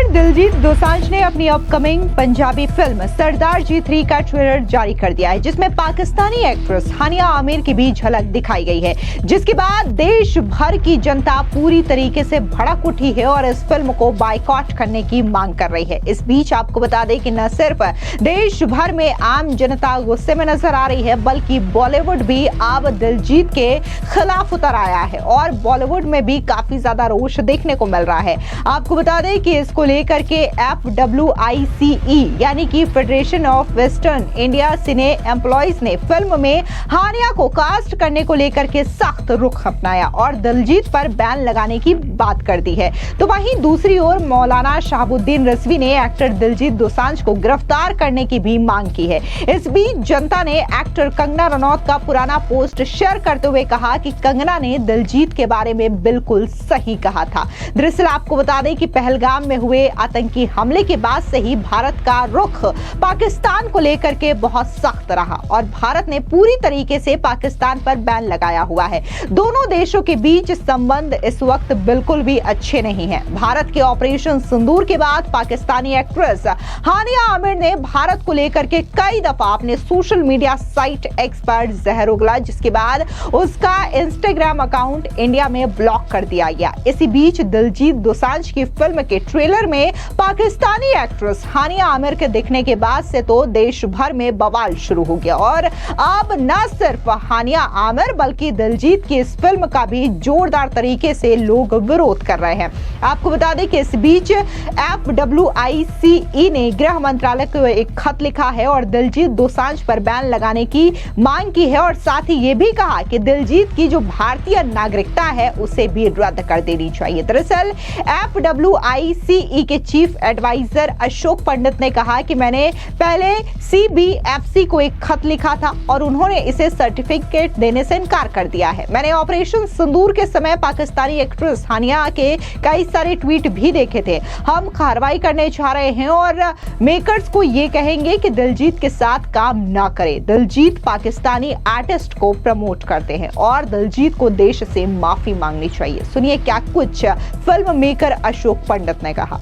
Actor Diljit Dosanjh ने अपनी upcoming Punjabi film सरदार जी 3 का ट्रेलर जारी कर दिया है, जिसमें पाकिस्तानी एक्ट्रेस हानिया आमिर की भी झलक दिखाई गई है, जिसके बाद देश भर की जनता पूरी तरीके से भड़क उठी है और इस फिल्म को बायकॉट करने की मांग कर रही है। इस बीच आपको बता दें कि न सिर्फ देश भर में आम जनता गुस्से में नजर आ रही है, बल्कि बॉलीवुड भी अब दिलजीत के खिलाफ उतर आया है और बॉलीवुड में भी काफी ज्यादा रोष देखने को मिल रहा है। आपको बता दें कि इसको लेकर के FWICE यानी कि federation of western India cine employees ने फिल्म में हानिया को कास्ट करने को लेकर के सख्त रुख अपनाया और दिलजीत पर बैन लगाने की बात कर दी है। तो वहीं दूसरी ओर मौलाना शहाबुद्दीन रिजवी ने एक्टर दिलजीत दोसांझ को गिरफ्तार करने की भी मांग की है। इस बीच जनता ने एक्टर कंगना रनौत का पुराना पोस्ट शेयर करते हुए कहा कि कंगना ने दिलजीत के बारे में बिल्कुल सही कहा था। दरअसल आपको बता दें कि पहलगाम में हुए आतंकी हमले के बाद से ही भारत का रुख पाकिस्तान को लेकर के बहुत सख्त रहा और भारत ने पूरी तरीके से पाकिस्तान पर बैन लगाया हुआ है। दोनों देशों के बीच संबंध इस वक्त बिल्कुल भी अच्छे नहीं है। भारत के ऑपरेशन सिंदूर के बाद पाकिस्तानी एक्ट्रेस हानिया आमिर ने भारत को लेकर के कई दफा अपने सोशल मीडिया साइट एक्स पर जहर उगला, जिसके बाद उसका इंस्टाग्राम अकाउंट इंडिया में ब्लॉक कर दिया गया। इसी बीच दिलजीत दोसांझ की फिल्म के ट्रेलर में पाकिस्तानी एक्ट्रेस हानिया आमिर के दिखने के बाद से तो देश भर में बवाल शुरू हो गया और अब न सिर्फ हानिया आमिर बल्कि दिलजीत की इस फिल्म का भी जोरदार तरीके से लोग विरोध कर रहे हैं। आपको बता दें कि इस बीच FWICE ने गृह मंत्रालय को एक खत लिखा है और दिलजीत दोसांझ पर बैन लगाने की मांग की है और साथ ही ये भी कहा कि दिलजीत की जो भारतीय नागरिकता है उसे भी रद्द कर देनी चाहिए। दरअसल FWICE के चीफ एडवाइजर अशोक पंडित ने कहा कि मैंने पहले CBFC को एक खत लिखा था और उन्होंने इसे सर्टिफिकेट देने से इनकार कर दिया है। मैंने ऑपरेशन सिंदूर के समय पाकिस्तानी एक्ट्रेस हानिया के कई सारे ट्वीट भी देखे थे। हम कार्रवाई करने जा रहे हैं और मेकर्स को ये कहेंगे कि दिलजीत के साथ काम ना करे। दिलजीत पाकिस्तानी आर्टिस्ट को प्रमोट करते हैं और दिलजीत को देश से माफी मांगनी चाहिए। सुनिए क्या कुछ फिल्म मेकर अशोक पंडित ने कहा।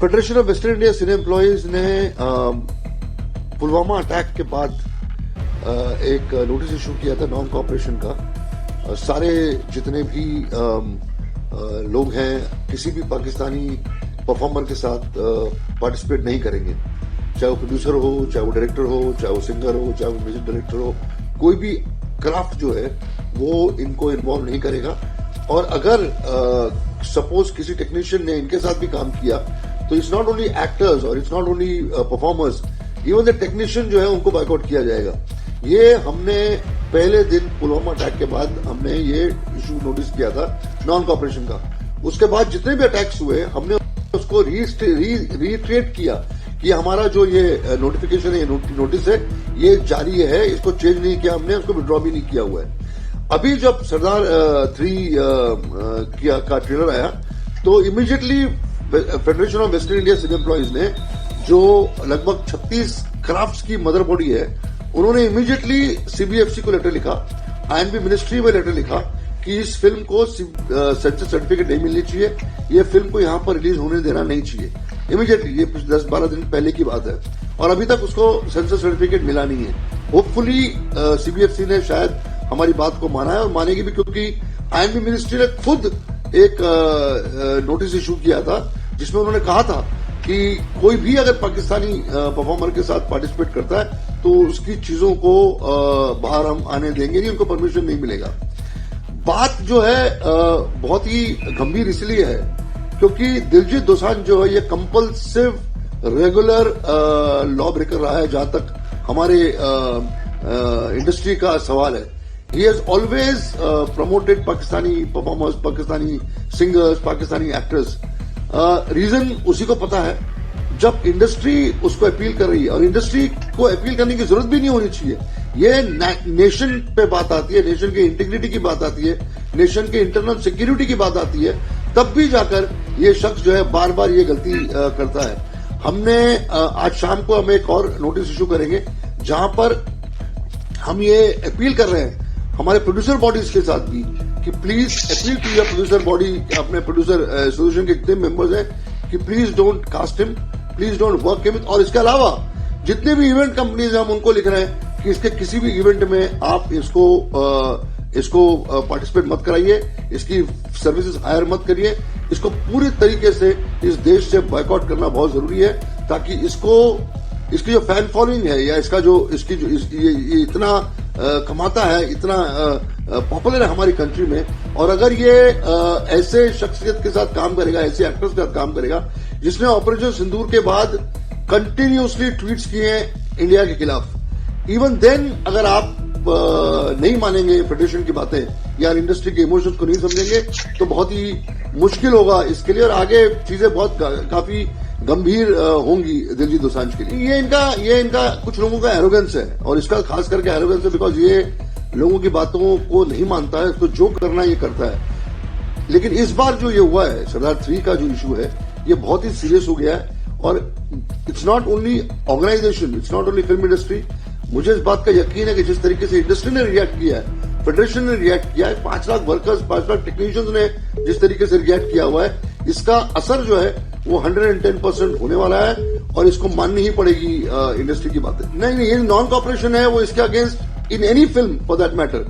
Federation of western India cine employees ने पुलवामा अटैक के बाद एक नोटिस इशू किया था नॉन कोऑपरेशन का। सारे जितने भी लोग हैं किसी भी पाकिस्तानी परफॉर्मर के साथ पार्टिसिपेट नहीं करेंगे, चाहे वो प्रोड्यूसर हो, चाहे वो डायरेक्टर हो, चाहे वो सिंगर हो, चाहे वो म्यूजिक डायरेक्टर हो, कोई भी क्राफ्ट जो है वो इनको इन्वॉल्व नहीं करेगा। और अगर सपोज किसी टेक्नीशियन ने इनके साथ भी काम किया तो इट्स नॉट ओनली एक्टर्स और it's not only performers, even the technician जो है उनको बायकॉट किया जाएगा। ये हमने पहले दिन पुलवामा अटैक के बाद हमने ये इशू नोटिस किया था नॉन कॉपरेशन का। उसके बाद जितने भी अटैक्स हुए हमने उसको रीट्रेट किया कि हमारा जो ये नोटिफिकेशन है, नोटिस है, ये जारी है, इसको चेंज नहीं किया हमने, उसको विड्रॉ भी नहीं किया हुआ है। अभी जब सरदार 3 का ट्रेलर आया तो immediately federation of western India cine employees ने जो लगभग 36 क्राफ्ट्स की मदर बॉडी है, उन्होंने इमीडिएटली CBFC को लेटर लिखा, INB मिनिस्ट्री में लेटर लिखा कि इस फिल्म को सेंसर सर्टिफिकेट नहीं मिलनी चाहिए, ये फिल्म को यहां पर रिलीज होने देना नहीं चाहिए। इमीडिएटली, ये 10-12 दिन पहले की बात है और अभी तक उसको सेंसर सर्टिफिकेट मिला नहीं है। होपफुली CBFC ने शायद हमारी बात को माना है और मानेगी भी, क्योंकि INB मिनिस्ट्री ने खुद एक नोटिस इशू किया था जिसमें उन्होंने कहा था कि कोई भी अगर पाकिस्तानी परफॉर्मर के साथ पार्टिसिपेट करता है तो उसकी चीजों को बाहर हम आने देंगे नहीं, उनको परमिशन नहीं मिलेगा। बात जो है बहुत ही गंभीर इसलिए है क्योंकि दिलजीत दोसांझ जो है ये कंपल्सिव रेगुलर लॉ ब्रेकर रहा है जहां तक हमारे इंडस्ट्री का सवाल है। He has always promoted Pakistani performers, Pakistani singers, Pakistani actors. Reason उसी को पता है। जब इंडस्ट्री उसको अपील कर रही है और इंडस्ट्री को अपील करने की जरूरत भी नहीं होनी चाहिए, ये नेशन पे बात आती है, नेशन के इंटीग्रिटी की बात आती है, नेशन के इंटरनल सिक्योरिटी की बात आती है, तब भी जाकर ये शख्स जो है बार बार ये गलती करता है। हमने आज शाम को हम एक और नोटिस इशू करेंगे जहां पर हम ये अपील कर रहे हैं हमारे प्रोड्यूसर बॉडीज के साथ भी कि please appeal to your producer body, अपने प्रोड्यूसर एसोसिएशन के जितने मेंबर्स हैं कि please don't cast him, please don't work him. और इसके अलावा जितने भी इवेंट कंपनीज हम उनको लिख रहे हैं कि इसके किसी भी इवेंट में आप इसको पार्टिसिपेट मत कराइए, इसकी सर्विसेज हायर मत करिए, इसको पूरी तरीके से इस देश से बॉयकॉट करना बहुत जरूरी है, ताकि इसकी जो फैन फॉलोइंग है या ये इतना कमाता है, इतना पॉपुलर है हमारी कंट्री में। और अगर ये ऐसे शख्सियत के साथ काम करेगा, ऐसे एक्टर्स के साथ काम करेगा जिसने ऑपरेशन सिंदूर के बाद कंटिन्यूसली ट्वीट्स किए हैं इंडिया के खिलाफ, इवन देन अगर आप नहीं मानेंगे फेडरेशन की बातें या इंडस्ट्री के इमोशंस को नहीं समझेंगे तो बहुत ही मुश्किल होगा इसके लिए, और आगे चीजें बहुत काफी गंभीर होंगी दिलजीत दोसांझ के लिए। ये इनका कुछ लोगों का एरोगेंस है, और इसका खास करके एरोगेंस है बिकॉज ये लोगों की बातों को नहीं मानता है, तो जो करना ये करता है। लेकिन इस बार जो ये हुआ है, सरदार 3 का जो इशू है, ये बहुत ही सीरियस हो गया है। और it's not only organisation, it's not only film industry. मुझे इस बात का यकीन है कि जिस तरीके से इंडस्ट्री ने रिएक्ट किया है, फेडरेशन ने रिएक्ट किया है, 5 लाख वर्कर्स, 5 लाख टेक्नीशियंस ने जिस तरीके से रिएक्ट किया हुआ है, इसका असर जो है वो 110% होने वाला है, और इसको माननी ही पड़ेगी इंडस्ट्री की बातें। नहीं, ये नॉन कॉपरेशन है, वो इसके against in any film for that matter,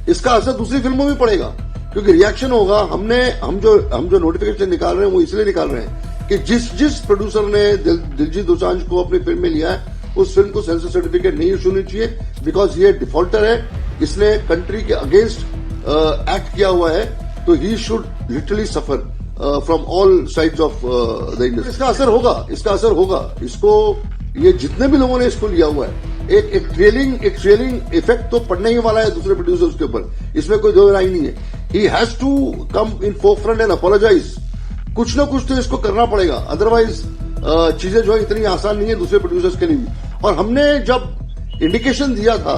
इसका असर दूसरी फिल्मों में पड़ेगा, क्योंकि रिएक्शन होगा। हम जो नोटिफिकेशन निकाल रहे हैं वो इसलिए निकाल रहे हैं कि जिस प्रोड्यूसर ने दिलजीत दोसांझ को अपनी फिल्म में लिया है, उस फिल्म को सेंसर सर्टिफिकेट नहीं इशू होनी चाहिए, बिकॉज ये डिफॉल्टर है, इसने कंट्री के अगेंस्ट एक्ट किया हुआ है, तो he should literally suffer from all sides of the industry. इसका असर होगा। इसको ये जितने भी लोगों ने इसको लिया हुआ है, एक ट्रेलिंग इफेक्ट तो पड़ने ही वाला है दूसरे प्रोड्यूसर्स के ऊपर, इसमें कोई दो राय नहीं है। He has to come in forefront and apologise. कुछ ना कुछ तो इसको करना पड़ेगा, अदरवाइज चीजें जो है इतनी आसान नहीं है दूसरे प्रोड्यूसर्स के लिए भी। और हमने जब इंडिकेशन दिया था,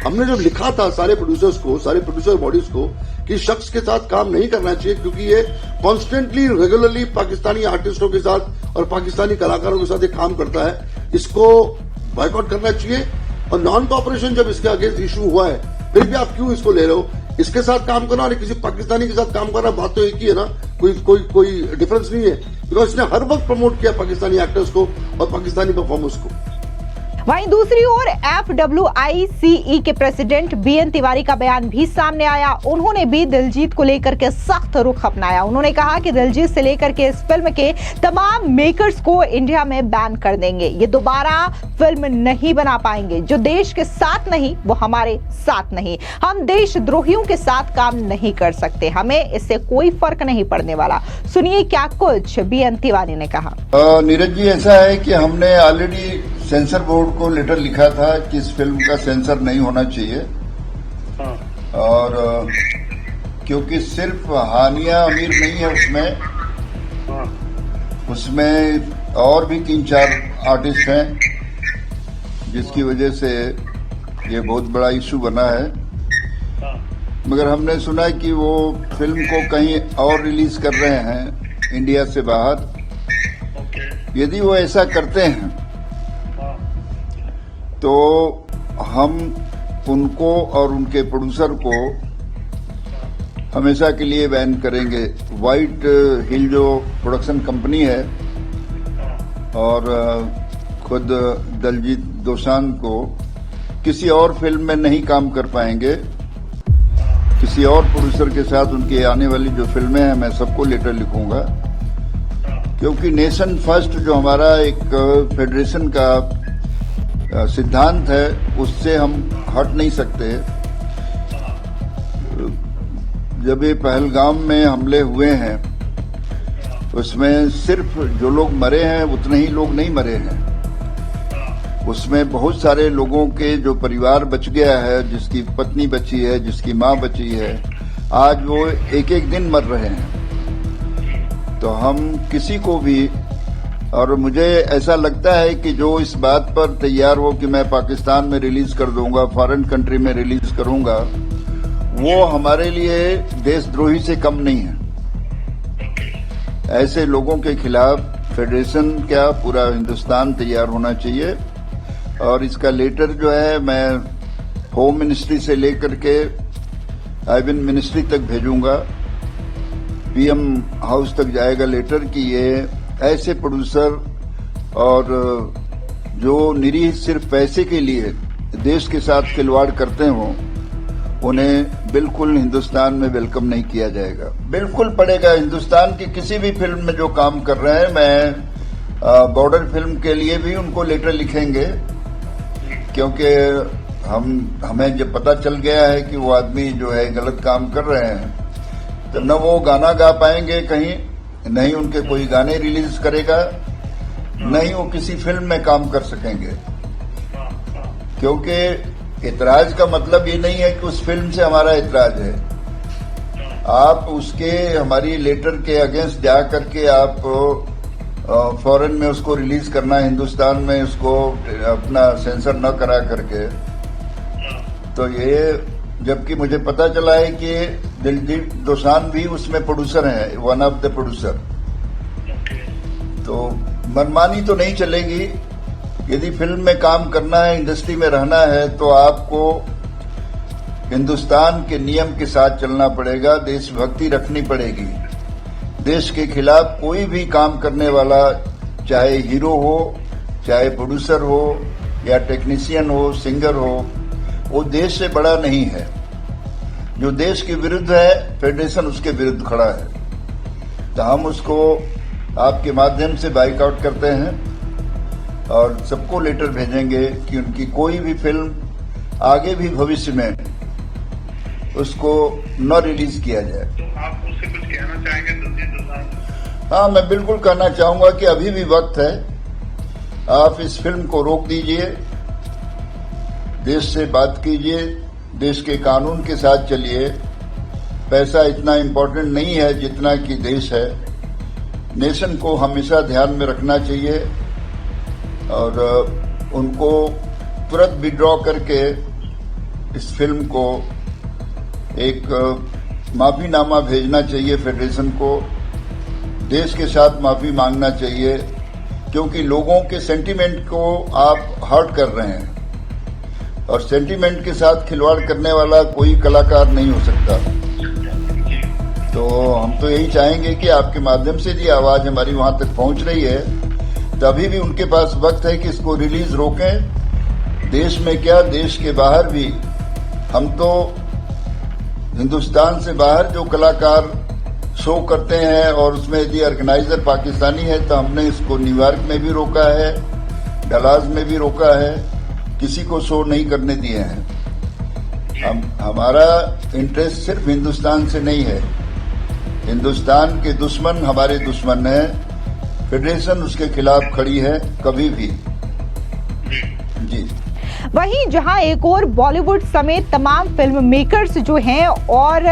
हमने जब लिखा था सारे प्रोड्यूसर्स को, सारे प्रोड्यूसर बॉडीज को, कि शख्स के साथ काम नहीं करना चाहिए क्योंकि ये कॉन्स्टेंटली रेगुलरली पाकिस्तानी आर्टिस्टों के साथ और पाकिस्तानी कलाकारों के साथ ये काम करता है, इसको बॉयकॉट करना चाहिए। और नॉन कॉपरेशन जब इसके अगेंस्ट इशू हुआ है, फिर भी आप क्यों इसको ले रहे हो? इसके साथ काम करना और किसी पाकिस्तानी के साथ काम करना, बात तो एक ही है ना, कोई डिफरेंस नहीं है, बिकॉज इसने हर वक्त प्रमोट किया पाकिस्तानी एक्टर्स को और पाकिस्तानी परफॉर्मर्स को। वहीं दूसरी ओर FWICE के प्रेसिडेंट BN तिवारी का बयान भी सामने आया। उन्होंने भी दिलजीत को लेकर के सख्त रुख अपनाया। उन्होंने कहा कि दिलजीत से लेकर के इस फिल्म के तमाम मेकर्स को इंडिया में बैन कर देंगे। ये दोबारा फिल्म नहीं बना पाएंगे। जो देश के साथ नहीं वो हमारे साथ नहीं। हम देशद्रोहियों के साथ काम नहीं कर सकते, हमें इससे कोई फर्क नहीं पड़ने वाला। सुनिए क्या कुछ BN तिवारी ने कहा। नीरज जी, ऐसा है कि हमने ऑलरेडी सेंसर बोर्ड को लेटर लिखा था कि इस फिल्म का सेंसर नहीं होना चाहिए। और क्योंकि सिर्फ हानिया आमिर नहीं है उसमें और भी 3-4 आर्टिस्ट हैं, जिसकी वजह से ये बहुत बड़ा इशू बना है। मगर हमने सुना है कि वो फिल्म को कहीं और रिलीज कर रहे हैं इंडिया से बाहर। यदि वो ऐसा करते हैं तो हम उनको और उनके प्रोड्यूसर को हमेशा के लिए बैन करेंगे। व्हाइट हिल जो प्रोडक्शन कंपनी है और खुद दिलजीत दोसांझ को किसी और फिल्म में नहीं काम कर पाएंगे। किसी और प्रोड्यूसर के साथ उनकी आने वाली जो फिल्में हैं, मैं सबको लेटर लिखूंगा, क्योंकि नेशन फर्स्ट जो हमारा एक फेडरेशन का सिद्धांत है, उससे हम हट नहीं सकते। जब ये पहलगाम में हमले हुए हैं, उसमें सिर्फ जो लोग मरे हैं उतने ही लोग नहीं मरे हैं, उसमें बहुत सारे लोगों के जो परिवार बच गया है, जिसकी पत्नी बची है, जिसकी माँ बची है, आज वो एक एक दिन मर रहे हैं। तो हम किसी को भी, और मुझे ऐसा लगता है कि जो इस बात पर तैयार हो कि मैं पाकिस्तान में रिलीज कर दूंगा, फॉरेन कंट्री में रिलीज करूंगा, वो हमारे लिए देशद्रोही से कम नहीं है। ऐसे लोगों के खिलाफ फेडरेशन क्या पूरा हिंदुस्तान तैयार होना चाहिए। और इसका लेटर जो है मैं होम मिनिस्ट्री से लेकर के आईबीएन मिनिस्ट्री तक भेजूंगा, PM हाउस तक जाएगा लेटर कि ये ऐसे प्रोड्यूसर और जो निरीह सिर्फ पैसे के लिए देश के साथ खिलवाड़ करते हों, उन्हें बिल्कुल हिंदुस्तान में वेलकम नहीं किया जाएगा। बिल्कुल पड़ेगा। हिंदुस्तान की किसी भी फिल्म में जो काम कर रहे हैं, मैं बॉर्डर फिल्म के लिए भी उनको लेटर लिखेंगे, क्योंकि हमें जब पता चल गया है कि वो आदमी जो है गलत काम कर रहे हैं, तो न वो गाना गा पाएंगे कहीं, न ही उनके कोई गाने रिलीज करेगा, न ही वो किसी फिल्म में काम कर सकेंगे। क्योंकि इतराज का मतलब ये नहीं है कि उस फिल्म से हमारा इतराज है। आप उसके हमारी लेटर के अगेंस्ट जा करके आप फॉरेन में उसको रिलीज करना, हिंदुस्तान में उसको अपना सेंसर न करा करके, तो ये जबकि मुझे पता चला है कि दिलजीत दोसांझ भी उसमें प्रोड्यूसर हैं, वन ऑफ द प्रोड्यूसर। तो मनमानी तो नहीं चलेगी। यदि फिल्म में काम करना है, इंडस्ट्री में रहना है, तो आपको हिंदुस्तान के नियम के साथ चलना पड़ेगा, देशभक्ति रखनी पड़ेगी। देश के खिलाफ कोई भी काम करने वाला, चाहे हीरो हो, चाहे प्रोड्यूसर हो, या टेक्नीशियन हो, सिंगर हो, वो देश से बड़ा नहीं है। जो देश के विरुद्ध है, फेडरेशन उसके विरुद्ध खड़ा है। तो हम उसको आपके माध्यम से बाइकआउट करते हैं और सबको लेटर भेजेंगे कि उनकी कोई भी फिल्म आगे भी भविष्य में उसको न रिलीज किया जाए। तो आप उससे कुछ कहना चाहेंगे दिलजीत दोसांझ? हाँ, मैं बिल्कुल कहना चाहूंगा कि अभी भी वक्त है। आप इस फिल्म को रोक दीजिए, देश से बात कीजिए, देश के कानून के साथ चलिए। पैसा इतना इम्पोर्टेंट नहीं है जितना कि देश है। नेशन को हमेशा ध्यान में रखना चाहिए और उनको तुरंत विड्रॉ करके इस फिल्म को एक माफीनामा भेजना चाहिए फेडरेशन को, देश के साथ माफी मांगना चाहिए, क्योंकि लोगों के सेंटीमेंट को आप हर्ट कर रहे हैं और सेंटीमेंट के साथ खिलवाड़ करने वाला कोई कलाकार नहीं हो सकता। तो हम तो यही चाहेंगे कि आपके माध्यम से जी आवाज हमारी वहां तक पहुंच रही है, तभी भी उनके पास वक्त है कि इसको रिलीज रोकें। देश में क्या, देश के बाहर भी। हम तो हिंदुस्तान से बाहर जो कलाकार शो करते हैं और उसमें यदि ऑर्गेनाइजर पाकिस्तानी है, तो हमने इसको न्यूयॉर्क में भी रोका है, डलास में भी रोका है, किसी को शो नहीं करने दिए हैं। हमारा इंटरेस्ट सिर्फ हिंदुस्तान से नहीं है। हिंदुस्तान के दुश्मन हमारे दुश्मन हैं। फेडरेशन उसके खिलाफ खड़ी है, कभी भी। जी। वहीं जहां एक और बॉलीवुड समेत तमाम फिल्म मेकर्स जो हैं और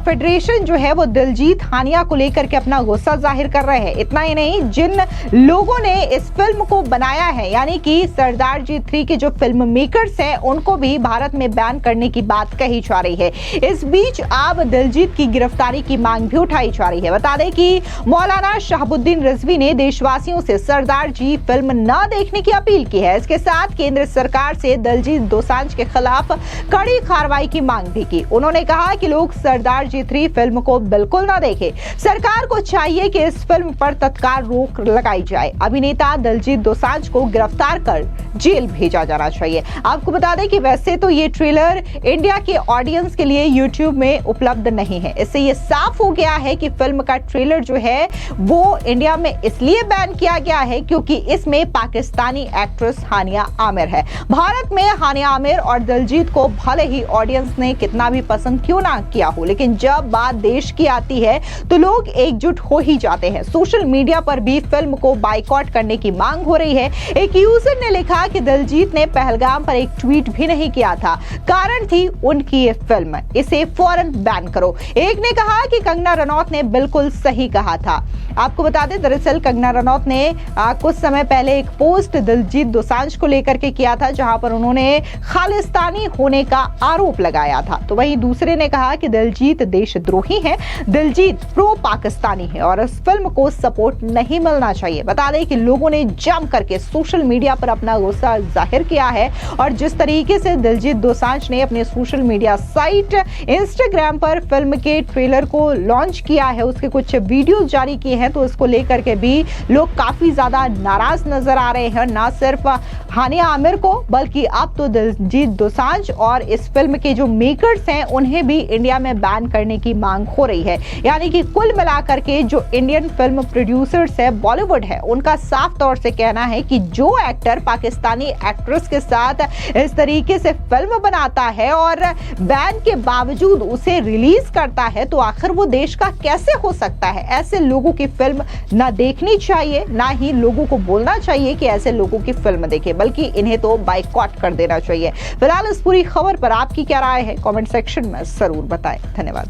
फेडरेशन जो है वो दिलजीत हानिया को लेकर के अपना गुस्सा जाहिर कर रहे हैं। इतना ही नहीं, जिन लोगों ने इस फिल्म को बनाया है, यानी कि सरदार जी 3 के जो फिल्म मेकर्स हैं, उनको भी भारत में बैन करने की बात कही जा रही है। इस बीच अब दिलजीत की गिरफ्तारी की मांग भी उठाई जा रही है। बता दें कि मौलाना शहाबुद्दीन रिजवी ने देशवासियों से सरदार जी फिल्म न देखने की अपील की है। इसके साथ केंद्र सरकार से दिलजीत दोसांझ के खिलाफ कड़ी कार्रवाई की मांग भी की। उन्होंने कहा कि लोग सरदार जी 3 फिल्म को बिल्कुल ना देखें। सरकार को चाहिए कि इस फिल्म पर तत्काल रोक लगाई जाए। अभिनेता दिलजीत दोसांझ को गिरफ्तार कर जेल भेजा जाना चाहिए। आपको बता दें कि वैसे तो ये ट्रेलर इंडिया के ऑडियंस के लिए यूट्यूब में उपलब्ध नहीं है। इससे ये साफ हो गया है कि फिल्म का ट्रेलर जो है वो इंडिया में इसलिए बैन किया गया है क्योंकि इसमें पाकिस्तानी एक्ट्रेस हानिया आमिर है। भारत में हानिया आमिर और दिलजीत को भले ही ऑडियंस ने कितना भी पसंद क्यों ना किया हो, लेकिन जब बात देश की आती है तो लोग एकजुट हो ही जाते हैं। सोशल मीडिया पर भी फिल्म को बाइकआउट करने की मांग हो रही है। एक यूजर ने लिखा कि दिलजीत ने पहलगाम पर एक ट्वीट भी नहीं किया था, कारण थी उनकी ये फिल्म, इसे फौरन बैन करो। एक ने कहा कि कंगना रनौत ने बिल्कुल सही कहा था। आपको बता दें, दरअसल कंगना रनौत ने कुछ समय पहले एक पोस्ट दिलजीत दोसांझ को लेकर के किया था, जहां पर उन्होंने खालिस्तानी होने का आरोप लगाया था। तो वहीं दूसरे ने कहा कि दिलजीत देशद्रोही है, दिलजीत प्रो पाकिस्तानी है और इस फिल्म को सपोर्ट नहीं मिलना चाहिए। बता दें कि लोगों ने जम करके सोशल मीडिया पर अपना गुस्सा जाहिर किया है और जिस तरीके से दिलजीत दोसांझ ने अपने सोशल मीडिया साइट इंस्टाग्राम पर फिल्म के ट्रेलर को लॉन्च किया है, उसके कुछ वीडियो जारी किए हैं, तो इसको लेकर के भी लोग काफी ज्यादा नाराज नजर आ रहे हैं। ना सिर्फ हानिया आमिर को बल्कि अब तो दिलजीत दोसांझ और इस फिल्म के जो मेकर्स हैं उन्हें भी इंडिया में बैन करने की मांग हो रही है। यानी कि कुल मिलाकर के जो इंडियन फिल्म प्रोड्यूसर्स है, बॉलीवुड है, उनका साफ तौर से कहना है कि जो एक्टर पाकिस्तानी एक्ट्रेस के साथ इस तरीके से फिल्म बनाता है और बैन के बावजूद उसे रिलीज करता है तो आखिर वो देश का कैसे हो सकता है। ऐसे लोगों की फिल्म ना देखनी चाहिए, ना ही लोगों को बोलना चाहिए कि ऐसे लोगों की फिल्म देखें, बल्कि इन्हें तो बाइकॉट कर देना चाहिए। फिलहाल इस पूरी खबर पर आपकी क्या राय है, कमेंट सेक्शन में जरूर बताएं। धन्यवाद।